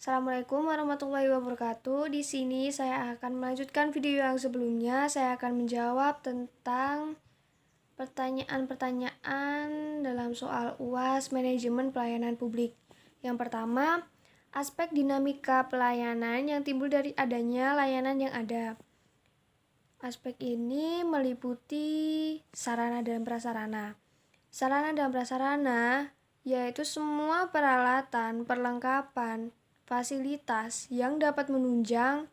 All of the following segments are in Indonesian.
Assalamualaikum warahmatullahi wabarakatuh. Di sini saya akan melanjutkan video yang sebelumnya. Saya akan menjawab tentang pertanyaan-pertanyaan dalam soal UAS Manajemen Pelayanan Publik. Yang pertama, aspek dinamika pelayanan yang timbul dari adanya layanan yang ada. Aspek ini meliputi sarana dan prasarana. Sarana dan prasarana yaitu semua peralatan, perlengkapan, fasilitas yang dapat menunjang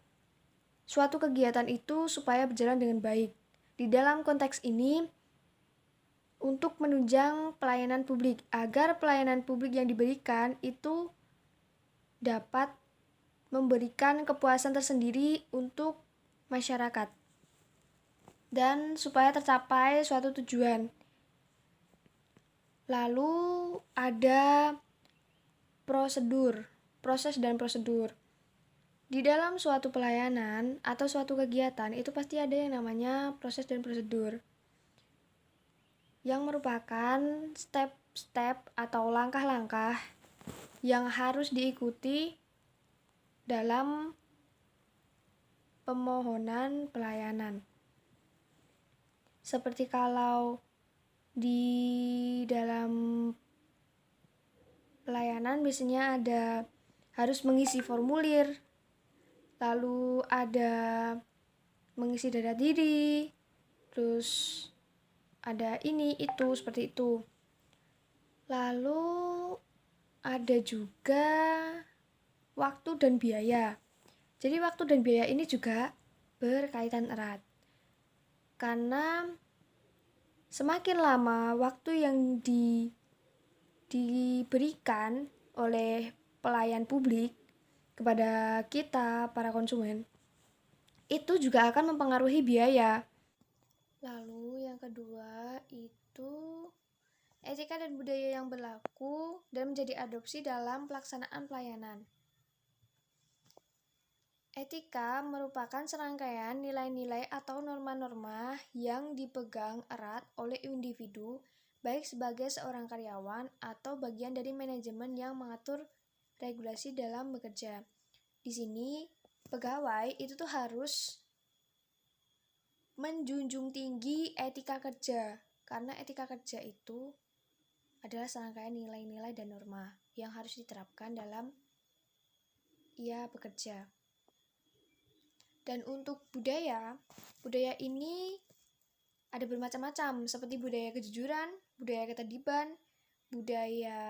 suatu kegiatan itu supaya berjalan dengan baik. Di dalam konteks ini, untuk menunjang pelayanan publik, agar pelayanan publik yang diberikan itu dapat memberikan kepuasan tersendiri untuk masyarakat dan supaya tercapai suatu tujuan. Lalu ada proses dan prosedur. Di dalam suatu pelayanan atau suatu kegiatan itu pasti ada yang namanya proses dan prosedur, yang merupakan step-step atau langkah-langkah yang harus diikuti dalam pemohonan pelayanan. Seperti kalau di dalam pelayanan biasanya ada harus mengisi formulir, lalu ada mengisi data diri, terus ada ini, itu, seperti itu. Lalu ada juga waktu dan biaya. Jadi waktu dan biaya ini juga berkaitan erat. Karena semakin lama waktu yang diberikan oleh pelayan publik kepada kita, para konsumen, itu juga akan mempengaruhi biaya. Lalu yang kedua itu etika dan budaya yang berlaku dan menjadi adopsi dalam pelaksanaan pelayanan. Etika merupakan serangkaian nilai-nilai atau norma-norma yang dipegang erat oleh individu, baik sebagai seorang karyawan atau bagian dari manajemen yang mengatur regulasi dalam bekerja. Di sini, pegawai itu tuh harus menjunjung tinggi etika kerja, karena etika kerja itu adalah serangkaian nilai-nilai dan norma yang harus diterapkan dalam ia bekerja. Dan untuk budaya ini ada bermacam-macam, seperti budaya kejujuran, budaya ketertiban, budaya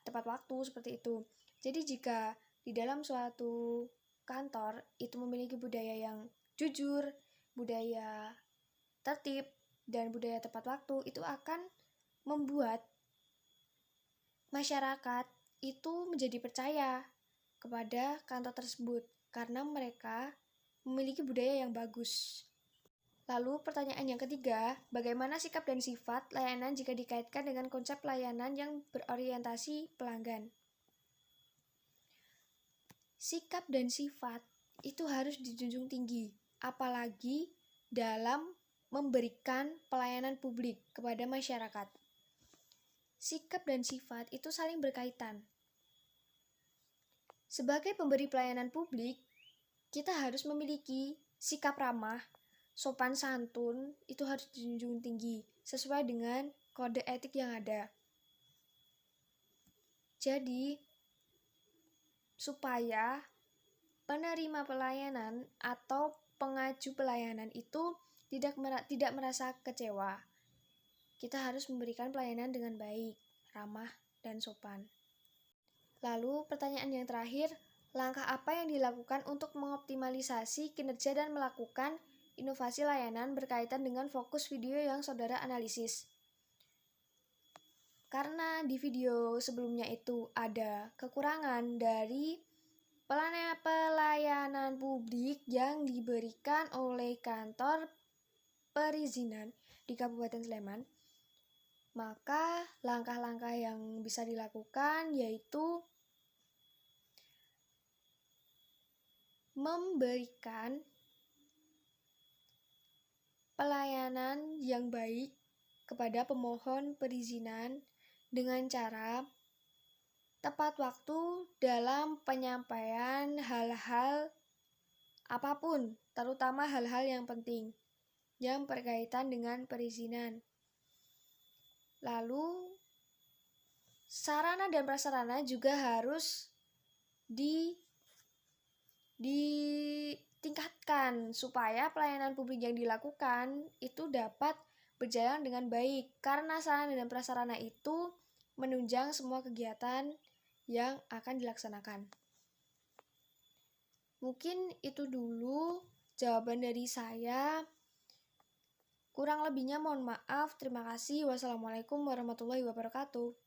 tepat waktu, seperti itu. Jadi jika di dalam suatu kantor itu memiliki budaya yang jujur, budaya tertib, dan budaya tepat waktu, itu akan membuat masyarakat itu menjadi percaya kepada kantor tersebut karena mereka memiliki budaya yang bagus. Lalu pertanyaan yang ketiga, bagaimana sikap dan sifat layanan jika dikaitkan dengan konsep layanan yang berorientasi pelanggan? Sikap dan sifat itu harus dijunjung tinggi, apalagi dalam memberikan pelayanan publik kepada masyarakat. Sikap dan sifat itu saling berkaitan. Sebagai pemberi pelayanan publik, kita harus memiliki sikap ramah, sopan santun, itu harus dijunjung tinggi sesuai dengan kode etik yang ada. Jadi, supaya penerima pelayanan atau pengaju pelayanan itu tidak merasa kecewa, kita harus memberikan pelayanan dengan baik, ramah, dan sopan. Lalu pertanyaan yang terakhir, langkah apa yang dilakukan untuk mengoptimalisasi kinerja dan melakukan inovasi layanan berkaitan dengan fokus video yang saudara analisis? Karena di video sebelumnya itu ada kekurangan dari pelayanan publik yang diberikan oleh kantor perizinan di Kabupaten Sleman, maka langkah-langkah yang bisa dilakukan yaitu memberikan pelayanan yang baik kepada pemohon perizinan dengan cara tepat waktu dalam penyampaian hal-hal apapun, terutama hal-hal yang penting yang berkaitan dengan perizinan. Lalu, sarana dan prasarana juga harus ditingkatkan supaya pelayanan publik yang dilakukan itu dapat berjalan dengan baik, karena sarana dan prasarana itu menunjang semua kegiatan yang akan dilaksanakan. Mungkin itu dulu jawaban dari saya. Kurang lebihnya mohon maaf. Terima kasih. Wassalamualaikum warahmatullahi wabarakatuh.